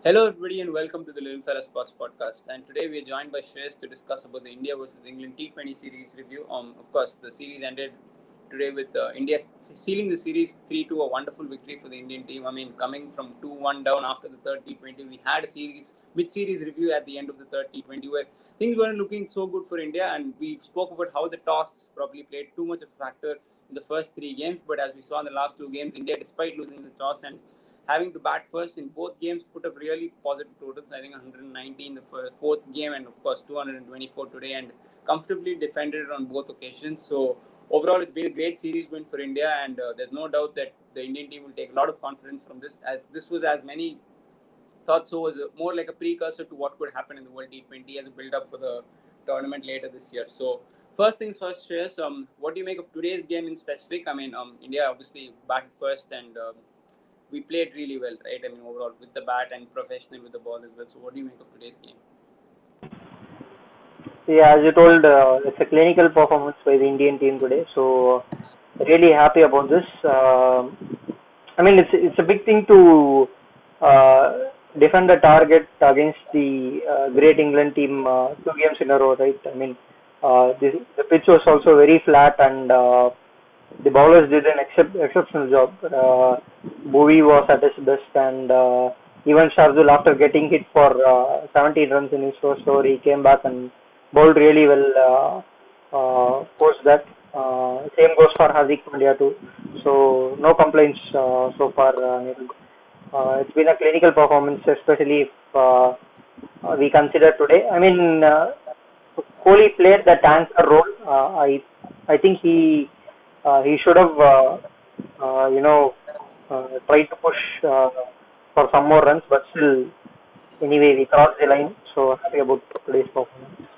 Hello, everybody, and welcome to the Little Fella Sports Podcast. And today we are joined by Shreyas to discuss about the India versus England T20 series review. Of course, the series ended today with India sealing the series 3-2, a wonderful victory for the Indian team. I mean, coming from 2-1 down after the third T20, we had a mid-series review at the end of the third T20 where things weren't looking so good for India, and we spoke about how the toss probably played too much of a factor in the first three games. But as we saw in the last two games, India, despite losing the toss and having to bat first in both games, put up really positive totals. I think 190 in the fourth game, and of course 224 today, and comfortably defended it on both occasions. So overall, it's been a great series win for India, and there's no doubt that the Indian team will take a lot of confidence from this, as this was, as many thought so, was more like a precursor to what could happen in the World T20 as a build-up for the tournament later this year. So first things first, Shreyas, what do you make of today's game in specific? I mean, India obviously batted first, and we played really well, right? I mean, overall with the bat and professional with the ball as well. So, what do you make of today's game? Yeah, as you told, it's a clinical performance by the Indian team today. So, really happy about this. I mean, it's a big thing to uh, defend the target against the great England team 2 games in a row, right? I mean, the pitch was also very flat, and the bowlers did an exceptional job. Bowie was at his best, and even Shardul, after getting hit for 17 runs in his first over, he came back and bowled really well post that. Same goes for Hardik Pandya too. So no complaints so far. Anirudh. It's been a clinical performance, especially if we consider today. I mean, Kohli played that anchor role. I think he should have tried to push for some more runs, but still anyway we crossed the line. So happy about today's performance.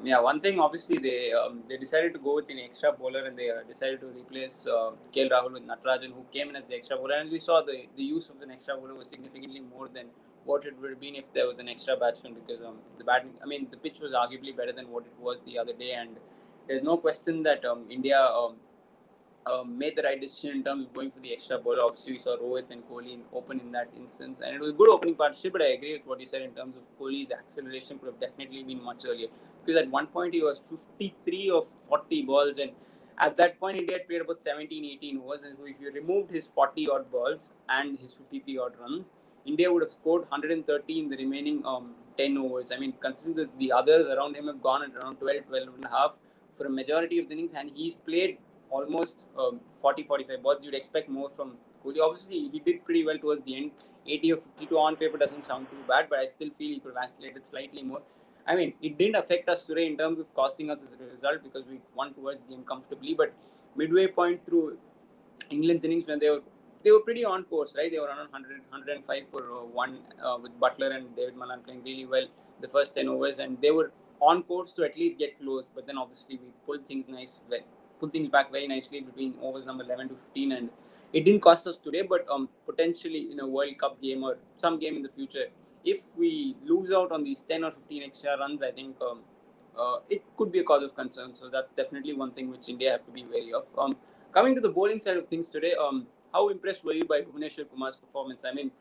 Yeah, one thing obviously they decided to go with an extra bowler, and they decided to replace KL Rahul with Natarajan, who came in as the extra bowler. And we saw the use of an extra bowler was significantly more than what it would have been if there was an extra batsman, because the batting, I mean, the pitch was arguably better than what it was the other day, and there's no question that India made the right decision in terms of going for the extra bowler. Obviously, we saw Rohit and Kohli open in that instance, and it was a good opening partnership. But I agree with what you said in terms of Kohli's acceleration could have definitely been much earlier, because at one point he was 53 of 40 balls, and at that point India had played about 17, 18 overs, and so if you removed his 40 odd balls and his 53 odd runs, India would have scored 130 in the remaining 10 overs. I mean, considering that the others around him have gone at around 12, 12 and a half for a majority of the innings, and he's played almost 40, 45 balls. You'd expect more from Kohli. Obviously, he did pretty well towards the end. 80 or 52 on paper doesn't sound too bad, but I still feel he could have accelerated slightly more. I mean, it didn't affect us today in terms of costing us as a result, because we won towards the end comfortably. But midway point through England's innings, when they were pretty on course, right? They were around 105 for one, with Butler and David Malan playing really well the first 10 overs, and they were on course to at least get close. But then obviously we pulled things back very nicely between overs number 11 to 15, and it didn't cost us today. But potentially in a World Cup game or some game in the future, if we lose out on these 10 or 15 extra runs, I think it could be a cause of concern. So that's definitely one thing which India have to be wary of. Coming to the bowling side of things today, how impressed were you by Bhuvneshwar Kumar's performance? I mean,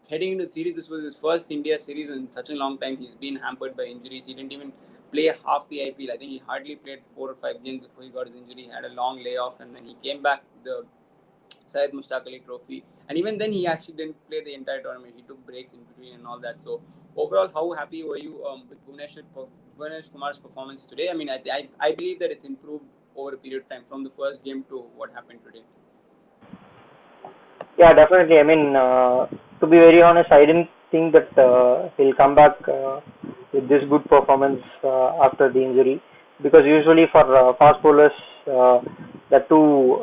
heading into the series, this was his first India series in such a long time. He's been hampered by injuries. He didn't even play half the IPL. I think he hardly played 4 or 5 games before he got his injury. He had a long layoff, and then he came back the Syed Mushtaq Ali Trophy. And even then, he actually didn't play the entire tournament. He took breaks in between and all that. So overall, how happy were you with Bhuvnesh Kumar's performance today? I mean, I believe that it's improved over a period of time from the first game to what happened today. Yeah, definitely. I mean, to be very honest, I didn't think that he'll come back with this good performance after the injury, because usually for fast bowlers, the two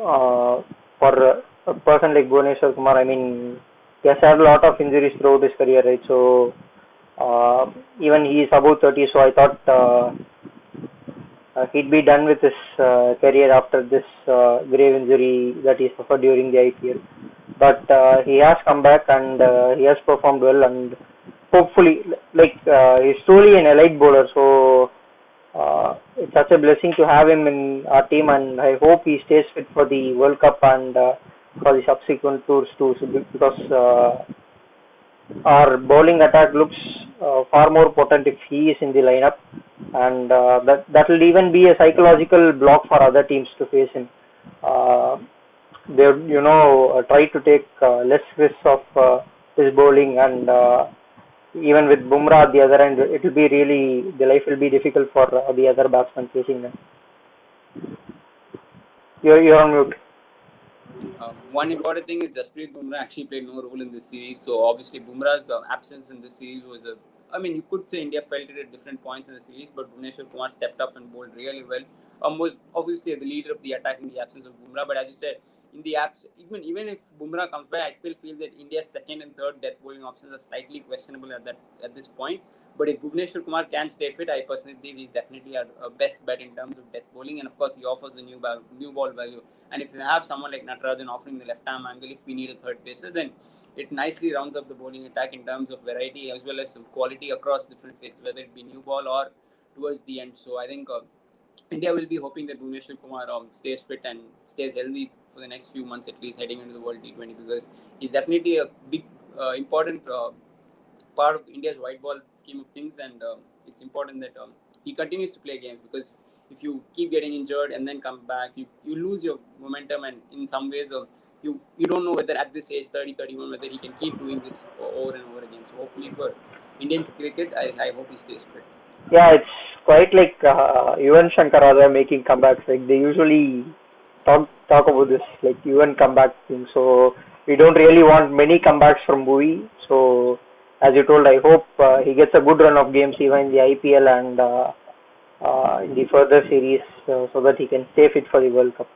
for a person like Bhuvneshwar Kumar, I mean, he has had a lot of injuries throughout his career, right? So even he is about 30, so I thought he'd be done with his career after this grave injury that he suffered during the IPL. But he has come back, and he has performed well, and hopefully, like he's truly an elite bowler. So it's such a blessing to have him in our team, and I hope he stays fit for the World Cup and for the subsequent tours too. So because our bowling attack looks far more potent if he is in the lineup, and that will even be a psychological block for other teams to face him. Uh, they would, try to take less risks of his bowling, and even with Bumrah at the other end, it will be really the life will be difficult for the other batsmen facing them. You're on mute. One important thing is Jasprit Bumrah actually played no role in this series. So obviously Bumrah's absence in this series was a. I mean, you could say India felt it at different points in the series, but Bhuvneshwar Kumar stepped up and bowled really well. Was obviously the leader of the attack in the absence of Bumrah. But as you said, in the even if Bumrah comes back, I still feel that India's second and third death bowling options are slightly questionable at this point. But if Bhuvneshwar Kumar can stay fit, I personally believe he's definitely a best bet in terms of death bowling, and of course he offers the new ball value. And if you have someone like Natarajan offering the left arm angle, if we need a third pacer, then it nicely rounds up the bowling attack in terms of variety as well as some quality across different faces, whether it be new ball or towards the end. So I think India will be hoping that Bhuvneshwar Kumar stays fit and stays healthy for the next few months at least heading into the World T20, because he's definitely a big, important part of India's white ball scheme of things, and it's important that he continues to play games, because if you keep getting injured and then come back, you lose your momentum, and in some ways you don't know whether at this age 30, 31, whether he can keep doing this over and over again. So hopefully for Indians cricket, I hope he stays fit. Yeah, it's quite like Yuvan Shankar Raja making comebacks. Like they usually talk about this, like Yuvan comeback thing. So we don't really want many comebacks from Bhuvi. So as you told, I hope he gets a good run of games even in the IPL and in the further series, so that he can stay fit for the World Cup.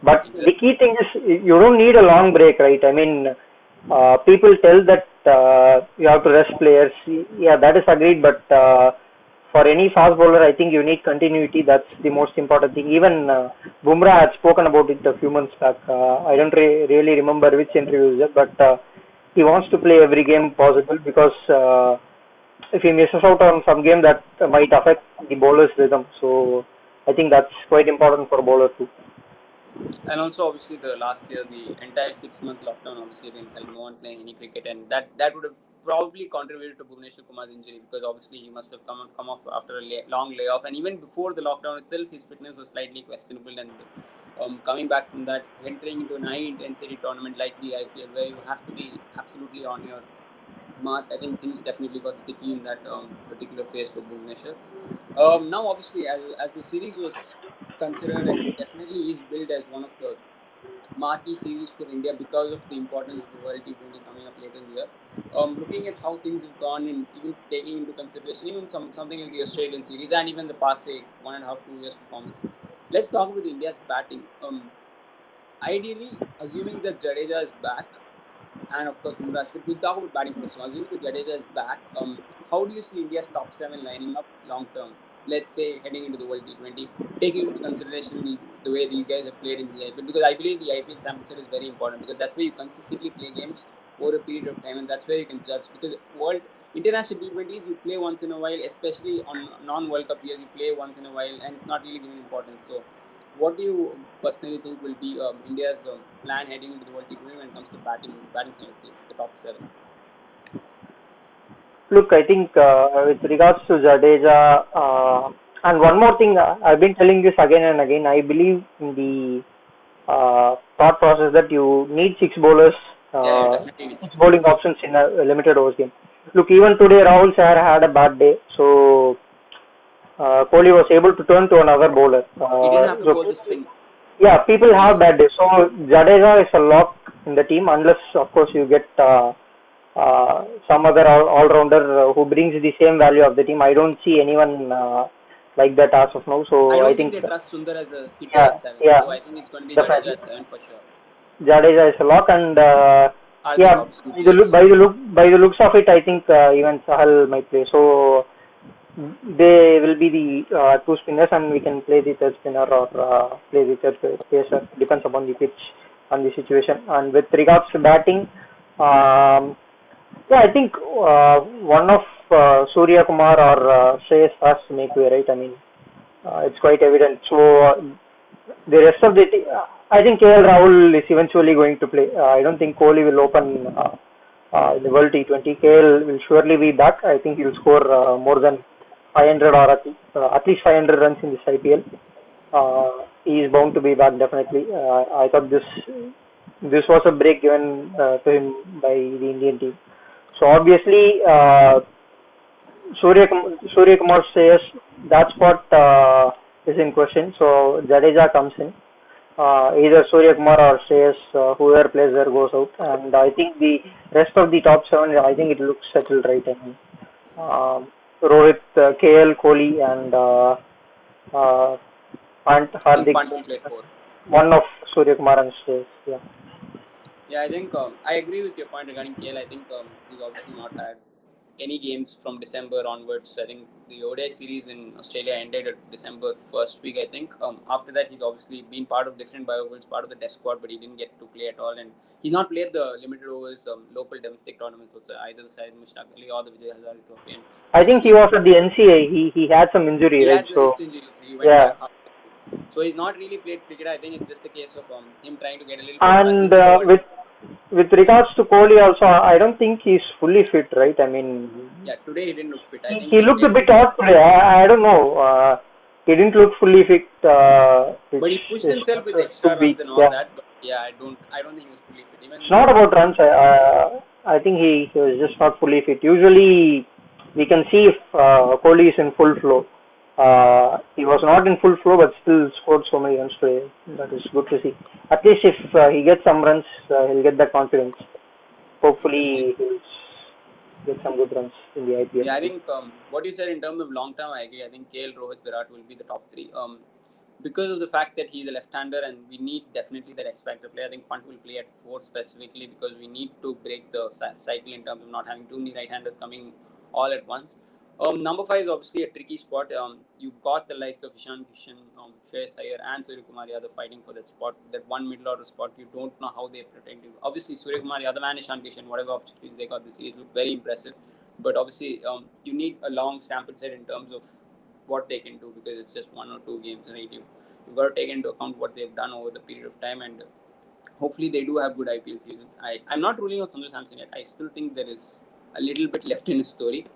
But the key thing is you don't need a long break, right? I mean, people tell that you have to rest players. Yeah, that is agreed. But for any fast bowler, I think you need continuity. That's the most important thing. Even Bumrah had spoken about it a few months back. I don't really remember which interview is it, but he wants to play every game possible, because if he misses out on some game, that might affect the bowler's rhythm. So I think that's quite important for a bowler too. And also, obviously, the last year, the entire 6-month lockdown obviously didn't help no one playing any cricket, and that would have probably contributed to Bhuvneshwar Kumar's injury, because obviously he must have come off after a long layoff, and even before the lockdown itself, his fitness was slightly questionable, and coming back from that, entering into an high-intensity tournament like the IPL, where you have to be absolutely on your mark, I think things definitely got sticky in that particular phase for Bhuvneshwar. Now, obviously, as the series was considered and definitely is billed as one of the marquee series for India because of the importance of the World T20 coming up later in the year. Looking at how things have gone, and even taking into consideration even something like the Australian series and even the past, say, 1.5, 2 years performance, let's talk about India's batting. Ideally, assuming that Jadeja is back, and of course Bumrah is fit, we'll talk about batting first. So assuming that Jadeja is back, how do you see India's top 7 lining up long term? Let's say heading into the World T20, taking into consideration the way these guys have played in the IPL, because I believe the IPL sample set is very important, because that's where you consistently play games over a period of time, and that's where you can judge. Because international T20s you play once in a while, especially on non-World Cup years, you play once in a while, and it's not really given importance. So what do you personally think will be India's plan heading into the World T20 when it comes to batting side of things, the top 7? Look, I think with regards to Jadeja, and one more thing, I've been telling this again and again. I believe in the thought process that you need 6 bowlers, Definitely need 6 6 bowling bowlers. options in a limited overs game. Look, even today Rahul Sahar had a bad day, so Kohli was able to turn to another bowler. He didn't have to go to spin. Yeah, people have bad days. So Jadeja is a lock in the team, unless of course you get some other all-rounder who brings the same value of the team. I don't see anyone like that as of now. So I don't I think think they trust Sundar as a hitter yeah, at 7. yeah, So I think it's going to be definitely. Jadeja at 7 for sure. Jadeja is a lock, and yeah, by the looks of it, I think even Sahal might play. So they will be the 2 spinners, and we can play the third spinner or play the third pacer. Depends upon the pitch and the situation. And with regards to batting, yeah, I think one of Surya Kumar or Shreyas has to make way, right? I mean, it's quite evident. So the rest of the team, I think KL Rahul is eventually going to play. I don't think Kohli will open in the World T20. KL will surely be back. I think he'll score more than 500 or at least 500 runs in this IPL. He is bound to be back definitely. I thought this was a break given to him by the Indian team. So obviously, Surya Kumar Shreyas, that spot is in question. So Jadeja comes in. Either Surya Kumar or Shreyas, whoever plays there goes out. And I think the rest of the top seven, I think it looks settled right. I mean, Rohit, KL, Kohli, and Pant, I think Hardik, Pant will play 4. one of Surya Kumar and Shreyas. Yeah. Yeah, I think I agree with your point regarding KL. I think he's obviously not had any games from December onwards. I think the ODI series in Australia ended at December first week. I think after that he's obviously been part of different biofuels, part of the test squad, but he didn't get to play at all. And he's not played the limited overs local domestic tournaments also, either the side Mushtaq Ali or the Vijay Hazare Trophy. And I think he was at the NCA. He had some injury, he right? had the So wrist injury, so he went yeah. back. So he's not really played cricket. I think it's just a case of him trying to get a little bit And his towards. with regards to Kohli also, I don't think he's fully fit, right? I mean, Yeah, today he didn't look fit. I think he looked a played bit odd today. I don't know. He didn't look fully fit, but he which pushed is himself with too extra runs weak. and all Yeah. that. But yeah, I don't think he was fully fit. Even It's not about runs. I think he was just not fully fit. Usually, we can see if Kohli is in full flow. He was not in full flow, but still scored so many runs today. That is good to see. At least if he gets some runs, he'll get that confidence. Hopefully, he'll get some good runs in the IPL. yeah, I think what you said in terms of long term, I agree. I think KL, Rohit, Virat will be the top 3. Because of the fact that he's a left-hander and we need definitely that X factor play. I think Pant will play at 4 specifically because we need to break the cycle in terms of not having too many right-handers coming all at once. Number 5 is obviously a tricky spot. You've got the likes of Ishan Kishan, Shreyas Iyer and Surya Kumar Yadav fighting for that spot, that one middle order spot. You don't know how they protect you. Obviously, Surya Kumar Yadav and Ishan Kishan, whatever opportunities they got this series, look very impressive. But obviously, you need a long sample set in terms of what they can do because it's just 1 or 2 games, right? You've got to take into account what they've done over the period of time, and hopefully they do have good IPL seasons. I'm not ruling out Sanju Samson yet. I still think there is a little bit left in his story.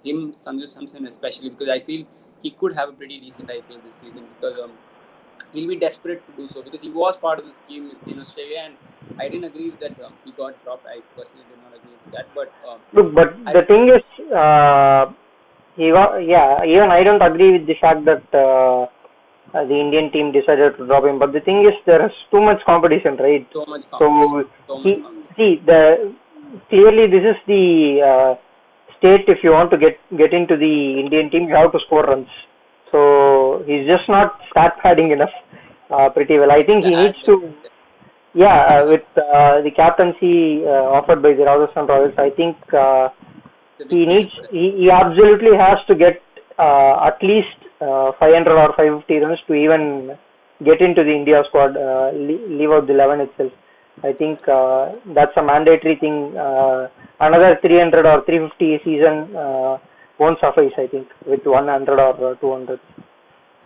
Him, Sanju Samson especially, because I feel he could have a pretty decent IPL this season because he'll be desperate to do so because he was part of the scheme in Australia, and I didn't agree with that he got dropped. I personally did not agree with that. But Look, but the thing is, even I don't agree with the fact that the Indian team decided to drop him. But the thing is, there is too much competition, right? so much competition. Clearly this is the state. If you want to get into the Indian team, you have to score runs. So he's just not stat padding enough. Pretty well. I think he needs to. Yeah, with the captaincy offered by the Rajasthan Royals, I think he absolutely has to get at least 500 or 550 runs to even get into the India squad, leave out the 11 itself. I think that's a mandatory thing. Another 300 or 350 season won't suffice, I think, with 100 or 200.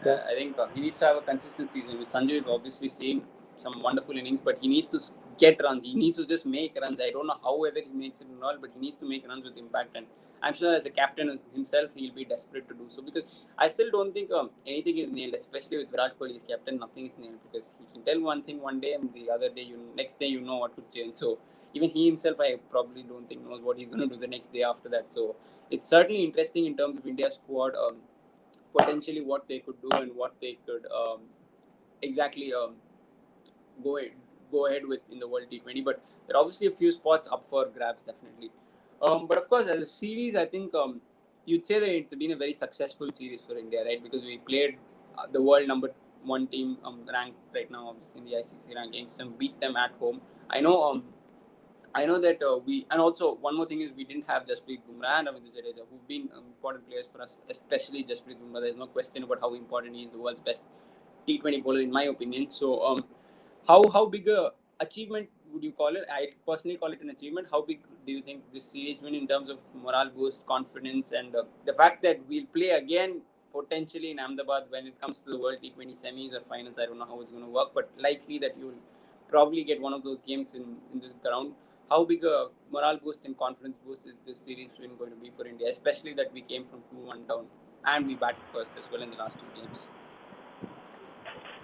Yeah. I think he needs to have a consistent season. With Sanju, we've obviously seen some wonderful innings, but he needs to get runs. He needs to just make runs. I don't know how whether he makes it or not, but he needs to make runs with impact. And I'm sure as a captain himself, he'll be desperate to do so because I still don't think anything is nailed, especially with Virat Kohli as captain. Nothing is nailed because he can tell one thing one day and the other day, next day, you know what could change. So even he himself, I probably don't think knows what he's going to do the next day after that. So it's certainly interesting in terms of India's squad. Potentially what they could do and what they could exactly go ahead with in the World T20. But there are obviously a few spots up for grabs, definitely. But of course, as a series, I think you'd say that it's been a very successful series for India, right? Because we played the world #1 team ranked right now, obviously in the ICC rankings, and beat them at home. I know that we, and also one more thing is we didn't have Jasprit Bumrah and Ravindra Jadeja, who've been important players for us, especially Jasprit Bumrah. There's no question about how important he is, the world's best T20 bowler, in my opinion. So, how big a achievement would you call it? I personally call it an achievement. How big do you think this series win in terms of morale boost, confidence, and the fact that we'll play again potentially in Ahmedabad when it comes to the World T20 semis or finals? I don't know how it's going to work, but likely that you'll probably get one of those games in this ground. how big a morale boost and confidence boost is this series going to be for India, especially that we came from 2-1 down and we batted first as well in the last two games.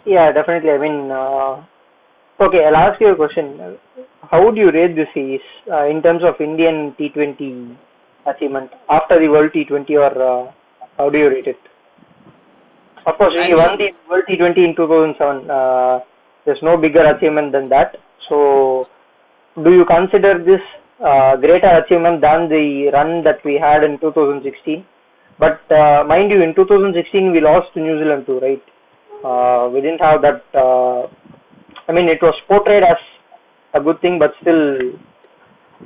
Yeah, definitely. I mean, okay, I'll ask you a question. How would you rate this series in terms of Indian T20 achievement after the World T20, or how do you rate it? Of course, I we won think the World T20 in 2007. There's no bigger achievement than that. So, do you consider this greater achievement than the run that we had in 2016? But mind you, in 2016 we lost to New Zealand too, right? We didn't have that. I mean, it was portrayed as a good thing, but still,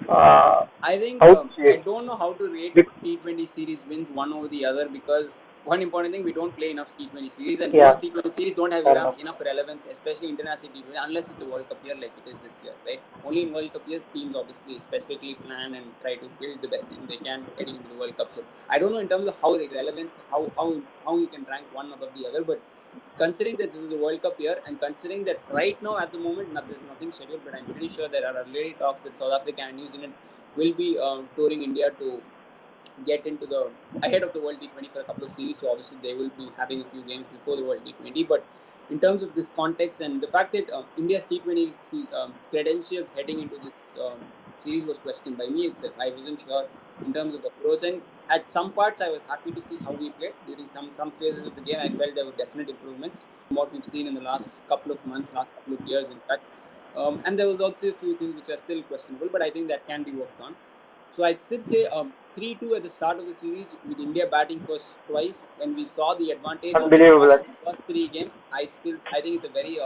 I think how I don't know how to rate T20 series wins one over the other, because one important thing, we don't play enough T20 series, and yeah, most T20 series don't have enough relevance, especially international T20, unless it's a World Cup year like it is this year, right? Only in World Cup years, teams obviously specifically plan and try to build the best team they can heading into the World Cup. So I don't know in terms of how the relevance, how you can rank one above the other, but considering that this is a World Cup year, and considering that right now at the moment there's nothing scheduled, but I'm pretty sure there are already talks that South Africa and New Zealand will be touring India to get into the ahead of the World T20 for a couple of series. So obviously they will be having a few games before the World T20. But in terms of this context and the fact that India's T20 credentials heading into this series was questioned by me itself, I wasn't sure in terms of approach. And at some parts, I was happy to see how we played. During some phases of the game, I felt there were definite improvements from what we've seen in the last couple of months, last couple of years, in fact. And there was also a few things which are still questionable, but I think that can be worked on. So I'd still say 3-2 at the start of the series, with India batting first twice. When we saw the advantage of the first three games, I think it's a very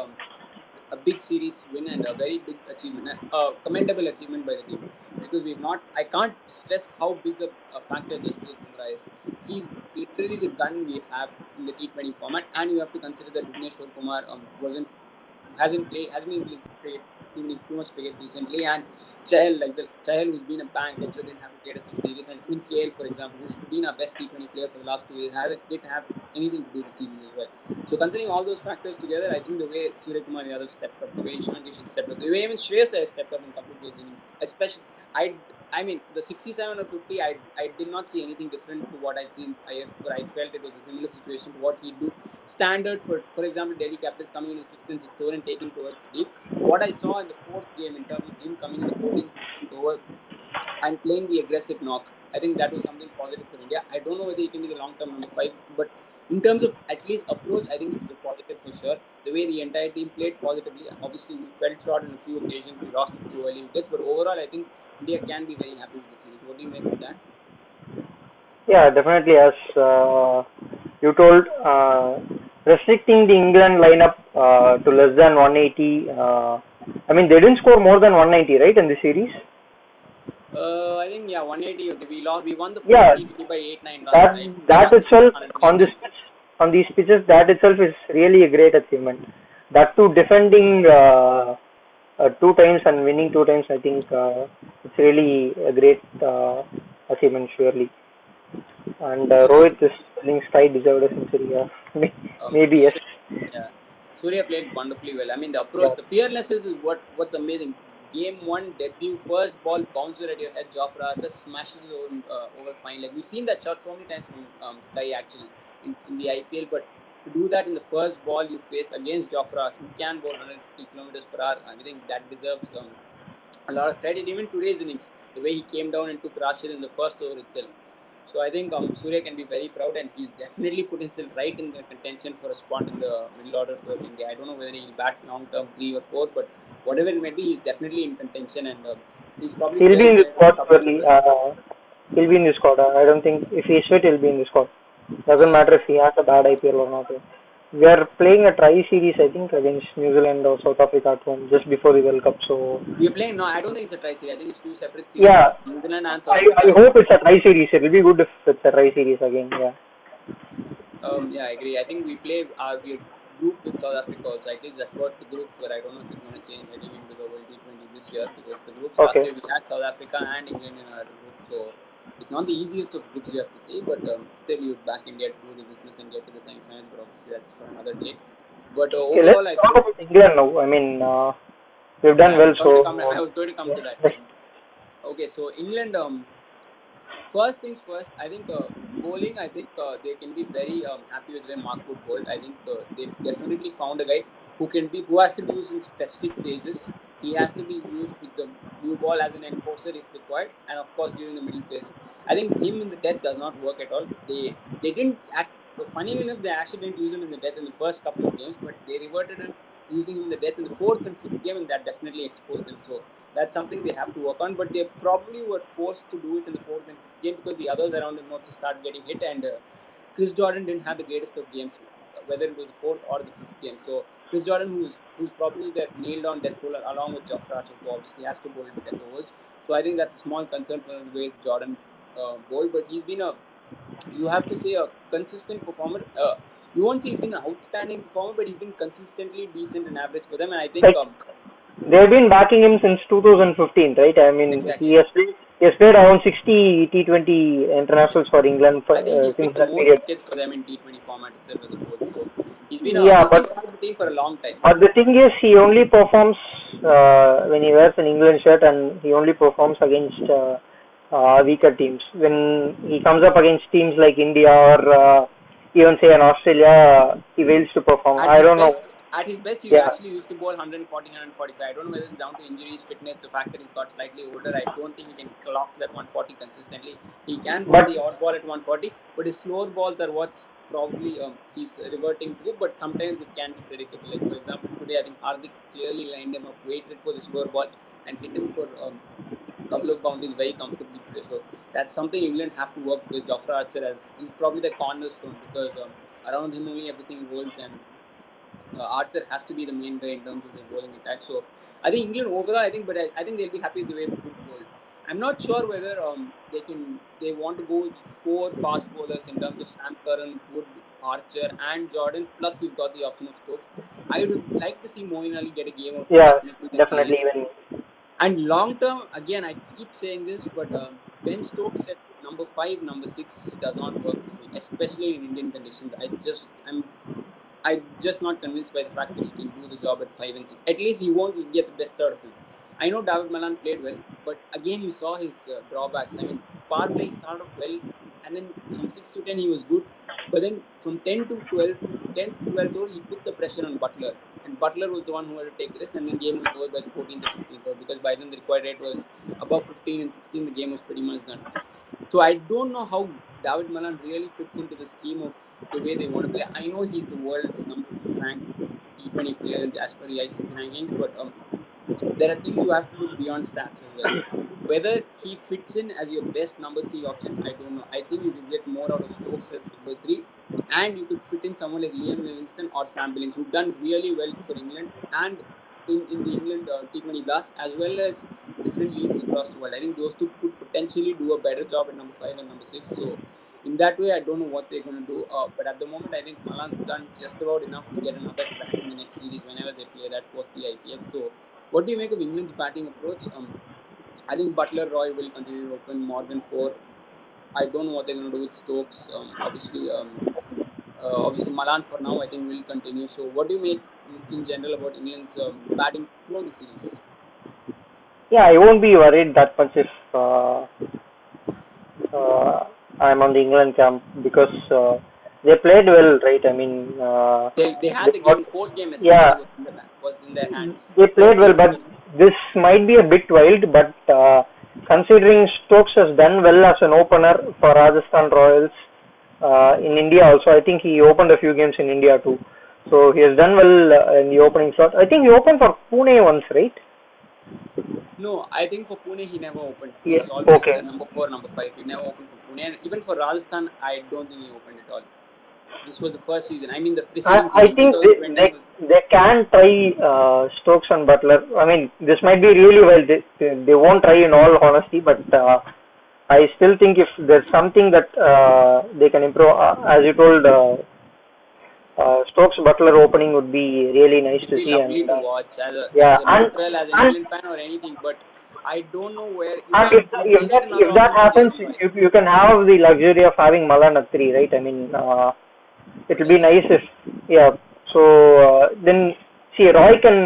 a big series win and a very big achievement, commendable achievement by the team, because I can't stress how big a factor Jasprit Bumrah is. He's literally the gun we have in the T20 format, and you have to consider that Bhuvneshwar Kumar hasn't been played too much cricket recently, and Chahal, who's been a bank, also didn't have the greatest of series, and even KL, for example, who's been our best T20 player for the last 2 years, didn't have anything to do with the series as well. So considering all those factors together, I think the way Suryakumar Yadav stepped up, the way Ishan Kishan stepped up, the way even Shreyas has stepped up in a couple of those innings, especially, I mean, the 67 or 50, I did not see anything different to what I'd seen prior. I felt it was a similar situation to what he'd do. Standard for example, Delhi Capitals coming in the 5th and 6th over and taking towards deep. What I saw in the 4th game, in terms of him coming in the 14th, 15th over and playing the aggressive knock, I think that was something positive for India. I don't know whether he can be the long-term number 5, but in terms of at least approach, I think it was positive for sure. The way the entire team played positively. Obviously, we fell short on a few occasions. We lost a few early wickets, but overall, I think India can be very happy with the series. What do you make of that? Yeah, definitely. As you told, restricting the England lineup to less than 180. I mean, they didn't score more than 190, right, in the series? I think 180. We won the first by 8-9 runs. Right? That itself on these pitches, that itself is really a great achievement. That too, defending 2 times and winning 2 times, I think it's really a great achievement, surely. And Rohit is feeling Sky deserved a century. Yeah. Maybe yes. Yeah, Surya played wonderfully well. I mean, the approach, the fearlessness is what's amazing. Game 1 debut, first ball bouncer at your head, Jofra just smashes over fine. Like we've seen that shot so many times from Sky actually in the IPL, but to do that in the first ball you faced against Jofra, who can bowl 150 kilometers per hour, I think that deserves a lot of credit. Even today's innings, the way he came down and took Rashid in the first over itself. So I think Surya can be very proud, and he's definitely put himself right in the contention for a spot in the middle order for India. I don't know whether he'll bat long term 3 or 4, but whatever it may be, he's definitely in contention, and he's probably. He'll be in the squad surely. He'll be in the squad. I don't think if he's fit, he'll be in the squad. Doesn't matter if he has a bad IPL or not. We are playing a tri-series, I think, against New Zealand or South Africa at home just before the World Cup. So we're playing. No, I don't think it's a tri-series. I think it's 2 separate series. Yeah, New Zealand and South Africa. I hope it's a tri-series. It will be good if it's a tri-series again. Yeah. Yeah, I agree. I think we play our group with South Africa also. I think that's what the groups were. I don't know if it's going to change heading into the World T20 this year, because the groups last year we had South Africa and England in our group. So it's not the easiest of groups, you have to say, but still you back India to do the business and get to the semi-finals, but obviously that's for another day. But overall, let's talk about England now. I mean, we've done well. I was going to come to that. Okay, so England. First things first, I think bowling. I think they can be very happy with the way Mark Wood bowled. I think they've definitely found a guy who has to be used in specific phases. He has to be used with the new ball as an enforcer if required, and of course during the middle phases. I think him in the death does not work at all. They didn't act. Funny enough, they actually didn't use him in the death in the first couple of games, but they reverted him using him in the death in the fourth and fifth game, and that definitely exposed him. So that's something they have to work on. But they probably were forced to do it in the fourth and fifth game because the others around him also start getting hit, and Chris Jordan didn't have the greatest of games, whether it was the fourth or the fifth game. So Chris Jordan, who's probably that nailed on death bowler along with Jofra Archer, who obviously has to bowl the death overs. So I think that's a small concern for the way Jordan bowled, but he's been you have to say a consistent performer. You won't say he's been an outstanding performer, but he's been consistently decent and average for them. And I think Like they've been backing him since 2015, right? I mean, exactly. he has played around 60 T20 internationals for England I think he's since picked the that most period. wickets for them in T20 format itself as a whole. So Yeah, he's been part of the team for a long time. but the thing is, he only performs when he wears an England shirt, and he only performs against weaker teams. When he comes up against teams like India or even say in Australia, he fails to perform. At I his don't know. best, he Yeah, actually used to bowl 140, 145. I don't know whether it's down to injuries, fitness, the fact that he's got slightly older. I don't think he can clock that 140 consistently. He can bowl but the odd ball at 140, but his slower balls are what's probably he's reverting to. But sometimes it can be predictable. Like for example, today I think Hardik clearly lined him up, waited for the slower ball, and hit him for couple of boundaries very comfortably today. So that's something England have to work because Jofra Archer he's probably the cornerstone because around him only everything rolls, and Archer has to be the main guy in terms of the bowling attack. So I think England overall, I think they'll be happy with the way Wood bowled. I'm not sure whether they want to go with four fast bowlers in terms of Sam Curran, Wood, Archer, and Jordan. Plus you've got the option of Stokes. I would like to see Moeen Ali get a game or two yeah, definitely this definitely. series. And long term, again, I keep saying this, but Ben Stokes at number 5, number 6 does not work for me, especially in Indian conditions. I'm just not convinced by the fact that he can do the job at 5 and 6. At least he won't get the best out of him. I know David Malan played well, but again, you saw his drawbacks. I mean, power play started off well, and then from 6 to 10 he was good, but then from 10 to 12, 10 to 12 over, he put the pressure on Butler, and Butler was the one who had to take the risk, and then game was over by the 14th or 15th over, because by then the required rate was above 15 and 16, the game was pretty much done. So I don't know how David Malan really fits into the scheme of the way they want to play. I know he's the world's number 2 ranked T20 player as per the ICC rankings, but there are things you have to look beyond stats as well. Whether he fits in as your best number 3 option, I don't know. I think you could get more out of Stokes as number 3, and you could fit in someone like Liam Livingstone or Sam Billings, who've done really well for England and in the England T20 Blast, as well as different leagues across the world. I think those two could potentially do a better job at number 5 and number 6. So in that way, I don't know what they're going to do. But at the moment, I think Malan's done just about enough to get another crack in the next series whenever they play that post the IPL. So what do you make of England's batting approach? I think Butler Roy will continue to open, Morgan 4. I don't know what they're going to do with Stokes. Obviously Malan for now I think will continue. So what do you make in general about England's batting throughout the series? Yeah, I won't be worried that much if I'm on the England camp because they played well, right? I mean, They had they the got, game, fourth game especially yeah, was in their hands. they played Fourth well, game but was this might be a bit wild. But considering Stokes has done well as an opener for Rajasthan Royals in India also, I think he opened a few games in India too. So he has done well in the opening slot. I think he opened for Pune once, right? no, I think for Pune he never opened. He Yeah. was always Okay. number 4, number 5. He never opened for Pune, and even for Rajasthan, I don't think he opened at all. This was the first season. I mean, the preceding I season, think 2020 was. they can try Stokes and Butler. I mean, this might be really well. They won't try in all honesty, but I still think if there's something that they can improve, as you told, Stokes Butler opening would be really nice It'd to be see. And lovely to watch as yeah, a neutral, as an and England fan or anything. But I don't know where you and can't. They need another if that option for happens, Jason Roy. you can have the luxury of having Malan at 3, right? I mean, it will be nice Exactly. if, yeah. So then see, Roy can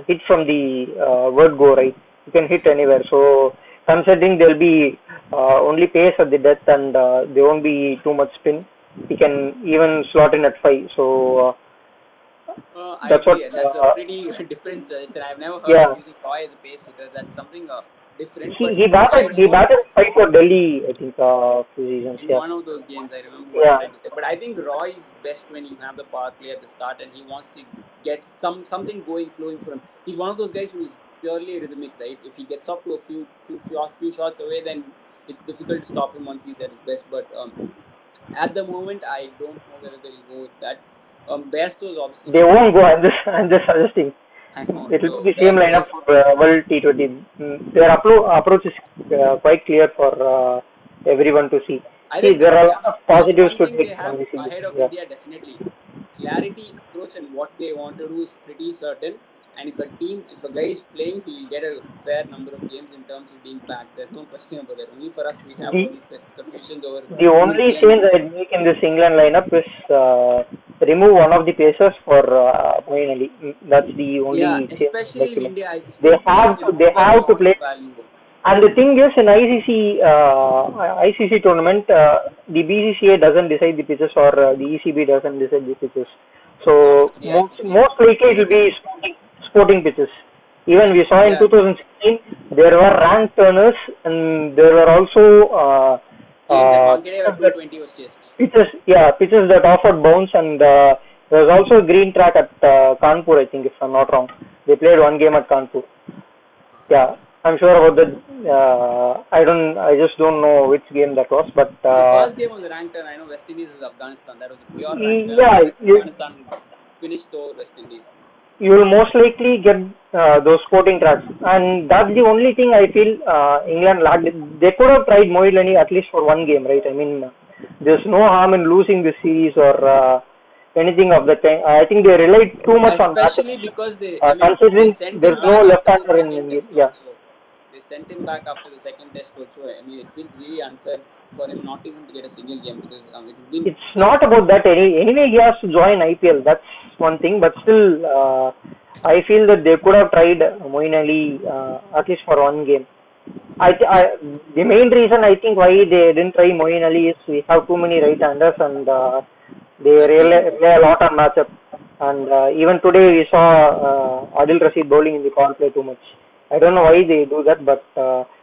hit from the word go, right? You can hit anywhere. So considering there'll be only pace at the death and there won't be too much spin. He can even slot in at 5. So I that's what. agree. That's a pretty different suggestion. I've never heard of Yeah, using Roy as a pace hitter. That's something different. he But he I batted he don't. batted 5 for Delhi. I think few seasons. In Yeah, one of those games, I remember what you're yeah. trying to say. But I think Roy is best when you have the power play at the start, and he wants to get something going, flowing for him. He's one of those guys who's purely rhythmic, right? If he gets off to a few shots away, then it's difficult to stop him once he's at his best. But at the moment, I don't know whether they'll go with that. Bairstow's obviously They not won't much. go. I'm just suggesting. I know. It will So be the same lineup Bairstow's. for World T20. Their approach is quite clear for everyone to see. I See, think there are a yeah, lot of that's positives one to thing they take from have this season. ahead of Yeah. India definitely. Clarity, approach, and what they want to do is pretty certain. And if a guy is playing, he'll get a fair number of games in terms of being packed. There's no question about that. Only for us, we have all The these confusions over the who's only playing. change I'd make in this England lineup is remove one of the pacers for Moeen Ali. That's the Yeah, only change I'd especially like in to make. India, I They still think we have should to look they for have to more play. value. And the thing is, in ICC tournament, the BCCA doesn't decide the pitches or the ECB doesn't decide the pitches. So Obviously, the ICC most likely it will decide. be sporting pitches. Even we saw in Yeah, 2016 there were ranked turners and there were also games at Wankhede where pitches that 220 was chased. pitches that offered bounce and there was also a green track at Kanpur, I think, if I'm not wrong. They played one game at Kanpur. Yeah, I'm sure about that. I just don't know which game that was, but The first game was a ranked turn. I know West Indies was Afghanistan. That was a pure ranked turn yeah, where Afghanistan finished over West Indies. you will most likely get those sporting tracks, and that's the only thing I feel England lacked. They could have tried Moeen at least for one game, right? I mean, there's no harm in losing this series or anything of that kind. I think they relied too much on Especially matchups, because they considering sent him there's no back after the left-hander in second India. test Yeah. also. They sent him back after the second test also. I mean, it feels really unfair for him not even to get a single game because it would be. It's not about that anyway. He has to join IPL. That's one thing, but still, I feel that they could have tried Moeen Ali at least for one game. The main reason I think why they didn't try Moeen Ali is we have too many right-handers and they That's the reason. rely a lot on matchup. And even today we saw Adil Rashid bowling in the power play too much. I don't know why they do that, but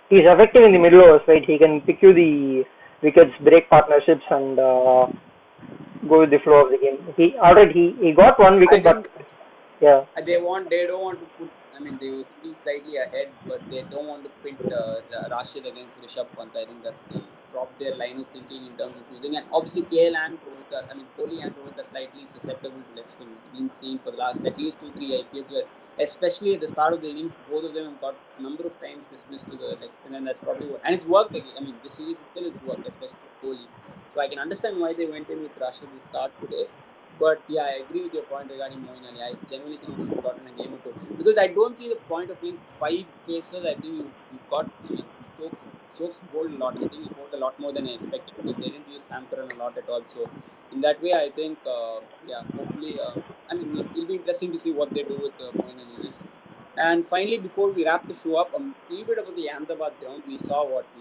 he's effective in the middle overs, right? He can pick you the wickets, break partnerships, and go with the flow of the game. He got one I wicket, but think yeah. they don't want to put. I mean, they were thinking slightly ahead, but they don't want to pit Rashid against Rishabh Pant. I think that's their line of thinking in terms of using. And obviously, KL and Rohit Kohli and Rohit are slightly susceptible to leg spin. It's been seen for the last at least 2-3 IPLs where, especially at the start of the innings, both of them have got a number of times dismissed to the leg spin, and that's probably what. And it's worked. I mean, this series itself has worked, especially for Kohli. So I can understand why they went in with Rashid at the start today. But yeah, I agree with your point regarding Moeen Ali. I genuinely think he should have gotten a game or two because I don't see the point of playing 5 pacers. I think you got Stokes bowled a lot. I think he bowled a lot more than I expected because they didn't use Sam Curran a lot at all. So in that way, I think hopefully, it'll be interesting to see what they do with Moeen Ali. And finally, before we wrap the show up, a little bit about the Ahmedabad ground. We've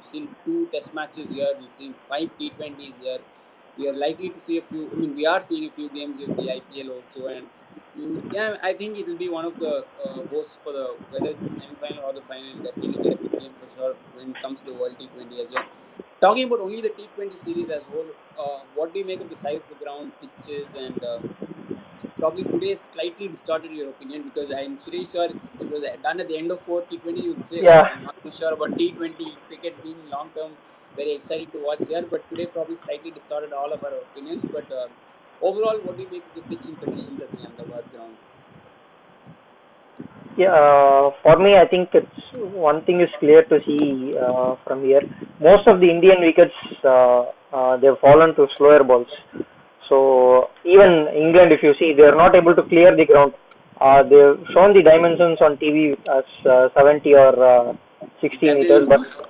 seen 2 Test matches here. We've seen 5 T20s here. We are likely to see a few. I mean, we are seeing a few games in the IPL also, and I think it will be one of the hosts for whether it's the semi-final or the final. Definitely get a big game for sure when it comes to the World T20 as well. Talking about only the T20 series as whole, what do you make of the size of the ground, pitches, and probably today slightly distorted your opinion because I'm pretty sure it was done at the end of 4 T20. You'd say, I'm not too sure about T20 cricket being long term. Very excited to watch here, but today probably slightly distorted all of our opinions. But overall, what do you make of the pitching conditions at the Ahmedabad ground? Yeah, for me, I think it's one thing is clear to see from here. Most of the Indian wickets they've fallen to slower balls. So even England, if you see, they are not able to clear the ground. They've shown the dimensions on TV as 70 or 60 meters, but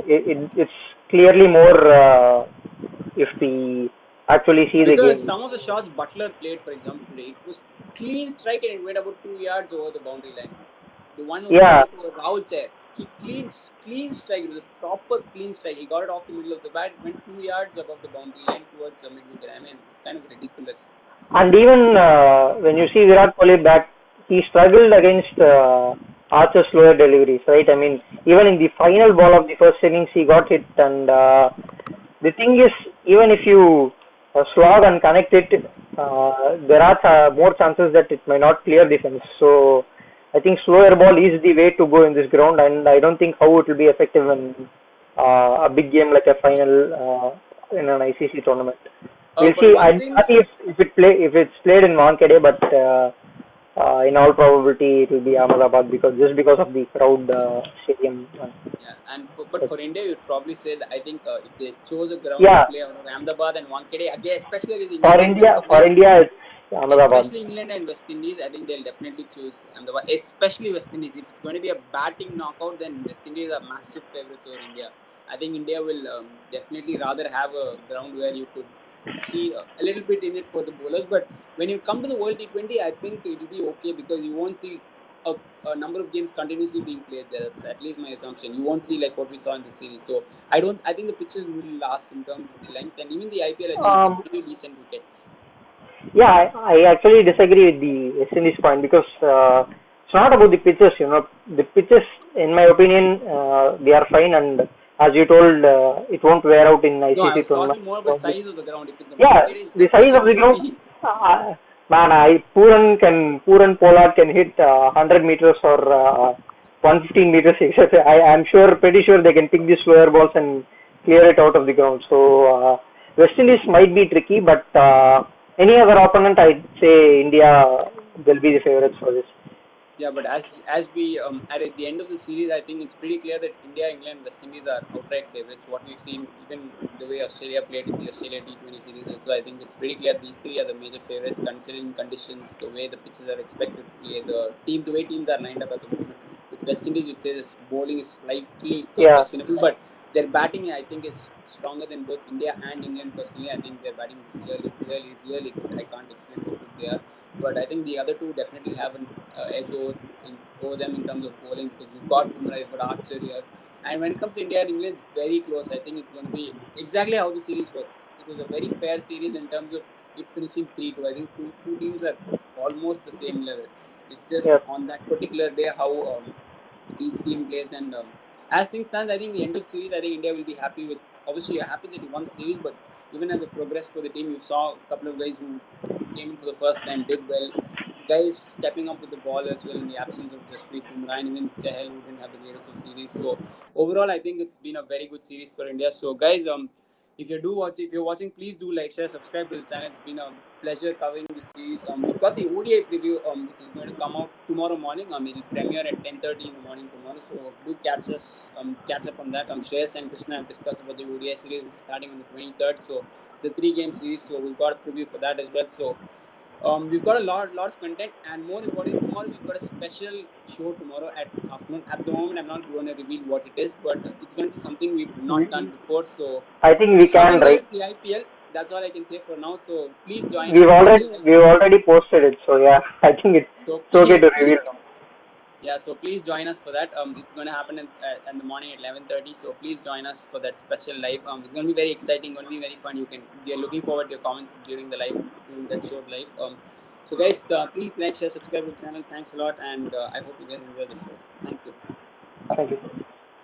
it's clearly more if we actually see the game. Because some of the shots Butler played, for example, today, it was clean strike and it went about 2 yards over the boundary line. The one who was Rahul Chair. he clean strike. It was a proper clean strike. He got it off the middle of the bat, went 2 yards above the boundary line towards the mid wicket. I mean, it's kind of ridiculous. And even when you see Virat Kohli back, he struggled against Archer's slower deliveries, right? I mean, even in the final ball of the first innings, he got hit. And the thing is, even if you slog and connect it, there are more chances that it may not clear the fence. So I think slower ball is the way to go in this ground, and I don't think how it will be effective in a big game like a final in an ICC tournament. We'll But see. one I'm thing, happy if it's played in Wankhede, but in all probability it will be Ahmedabad because of the crowd stadium. yeah, but for India, you'd probably say that I think if they chose a ground Yeah, to play out of Ahmedabad and Wankhede, again, especially with for England and West India, Indies, it's Ahmedabad. especially England and West Indies, I think they'll definitely choose Ahmedabad, especially West Indies. If it's going to be a batting knockout, then West Indies are massive favourites over India. I think India will definitely rather have a ground where you could see a little bit in it for the bowlers. But when you come to the World T20, I think it will be okay because you won't see a number of games continuously being played there. That's at least my assumption. You won't see like what we saw in the series. So I think the pitches will last in terms of the length, and even the IPL, I think it's a pretty decent wickets. Yeah, I actually disagree with the West Indies point because it's not about the pitches. The pitches, in my opinion, they are fine, and as you told, it won't wear out in No, I ICC was tournament. talking more about the size of the ground. If it's the Yeah, market, is the size definitely of the going to ground. be. Man, Pooran Pollard can hit 100 meters or 115 meters. Etc. I'm pretty sure they can pick the slower balls and clear it out of the ground. So West Indies might be tricky, but any other opponent, I'd say India will be the favorites for this. Yeah, but as we at the end of the series, I think it's pretty clear that India, England, West Indies are outright favorites. What we've seen, even the way Australia played in the Australia T20 series, also I think it's pretty clear these three are the major favorites considering conditions, the way the pitches are expected to play, the way teams are lined up at the moment. With West Indies, you'd say this bowling is slightly questionable, but their batting I think is stronger than both India and England. Personally, I think their batting is really, really, really good. I can't explain how good they are. But I think the other two definitely have an edge over them in terms of bowling because we've got Bumrah, we've got Archer here. And when it comes to India and England, it's very close. I think it's going to be exactly how the series works. It was a very fair series in terms of it finishing 3-2. I think two teams are almost the same level. It's just on that particular day how each team plays. And as things stand, I think the end of the series, I think India will be happy with. Obviously, you're happy that you won the series, but even as a progress for the team, you saw a couple of guys who came in for the first time, did well. Guys stepping up with the ball as well in the absence of Jasprit Bumrah and even Chahal, who didn't have the greatest of series. So overall, I think it's been a very good series for India. So guys, if you're watching, please do like, share, subscribe to the channel. It's been a pleasure covering this series. We've got the ODI preview, which is going to come out tomorrow morning. It'll premiere at 10:30 in the morning tomorrow. So do catch up on that. Shreyas and Krishna have discussed about the ODI series, which is starting on the 23rd. So it's a 3-game series. So we've got a preview for that as well. So we've got a lot of content, and more importantly, tomorrow we've got a special show tomorrow at afternoon. At the moment, I'm not going to reveal what it is, but it's going to be something we've not done before. So I think we can, right? The IPL. That's all I can say for now. So please join We've us. We've already posted it, so yeah, I think it's okay to reveal. Yeah, so please join us for that. It's going to happen in the morning at 11:30. So please join us for that special live. It's going to be very exciting. Going to be very fun. We are looking forward to your comments during that show live. So guys, please like, share, subscribe to the channel. Thanks a lot, and I hope you guys enjoy the show. Thank you. Thank you.